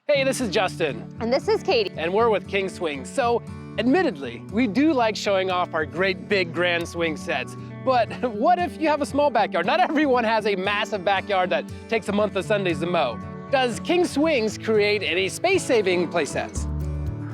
Hey, this is Justin. And this is Katie. And we're with King Swings. So, admittedly, we do like showing off our great big grand swing sets. But what if you have a small backyard? Not everyone has a massive backyard that takes a month of Sundays to mow. Does King Swings create any space-saving play sets?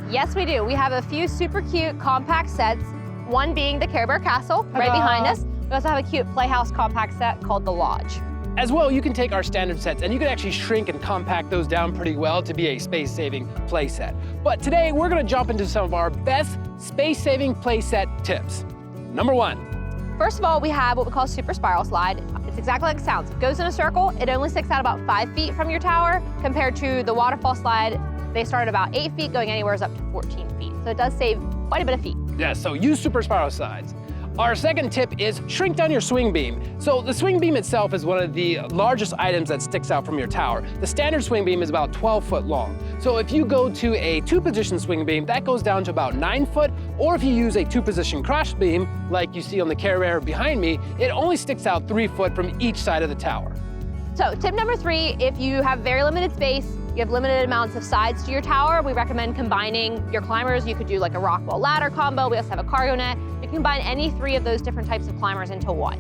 Yes, we do. We have a few super cute compact sets, one being the Care Bear Castle right behind us. We also have a cute Playhouse compact set called the Lodge. As well, you can take our standard sets and you can actually shrink and compact those down pretty well to be a space-saving play set. But today, we're gonna jump into some of our best space-saving play set tips. Number one. First of all, we have what we call Super Spiral Slide. It's exactly like it sounds. It goes in a circle. It only sticks out about 5 feet from your tower compared to the Waterfall Slide. They start at about 8 feet, going anywhere up to 14 feet. So it does save quite a bit of feet. Yeah, so use Super Spiral Slides. Our second tip is shrink down your swing beam. So the swing beam itself is one of the largest items that sticks out from your tower. The standard swing beam is about 12 foot long. So if you go to a 2-position swing beam, that goes down to about 9 foot, or if you use a 2-position cross beam, like you see on the Care Bear behind me, it only sticks out 3 foot from each side of the tower. So tip number 3, if you have very limited space, you have limited amounts of sides to your tower, we recommend combining your climbers. You could do like a rock wall ladder combo. We also have a cargo net. You can combine any 3 of those different types of climbers into one.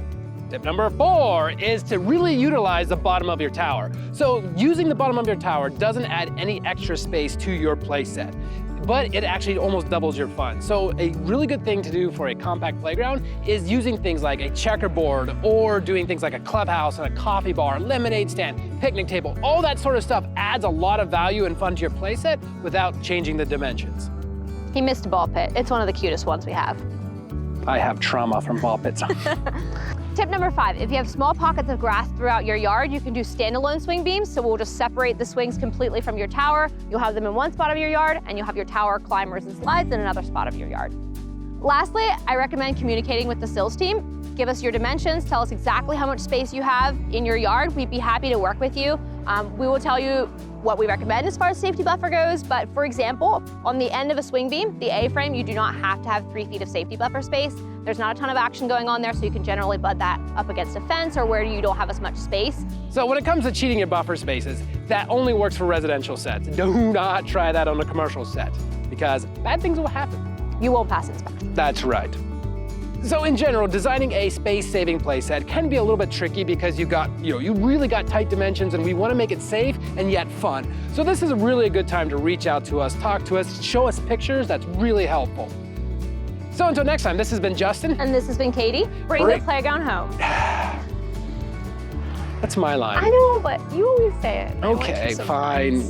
Tip number 4 is to really utilize the bottom of your tower. So using the bottom of your tower doesn't add any extra space to your play set, but it actually almost doubles your fun. So a really good thing to do for a compact playground is using things like a checkerboard or doing things like a clubhouse and a coffee bar, lemonade stand, picnic table. All that sort of stuff adds a lot of value and fun to your play set without changing the dimensions. He missed a ball pit. It's one of the cutest ones we have. I have trauma from ball pits. Tip number 5, if you have small pockets of grass throughout your yard, you can do standalone swing beams. So we'll just separate the swings completely from your tower. You'll have them in one spot of your yard, and you'll have your tower climbers and slides in another spot of your yard. Lastly, I recommend communicating with the sills team. Give us your dimensions, tell us exactly how much space you have in your yard. We'd be happy to work with you. We will tell you what we recommend as far as safety buffer goes, but for example, on the end of a swing beam, the A-frame, you do not have to have 3 feet of safety buffer space. There's not a ton of action going on there, so you can generally butt that up against a fence or where you don't have as much space. So when it comes to cheating your buffer spaces, that only works for residential sets. Do not try that on a commercial set, because bad things will happen. You won't pass inspection. That's right. So in general, designing a space-saving play set can be a little bit tricky because you really got tight dimensions and we want to make it safe and yet fun. So this is really a good time to reach out to us, talk to us, show us pictures. That's really helpful. So until next time, this has been Justin. And this has been Katie. Bring the playground home. That's my line. I know, but you always say it. Okay, fine.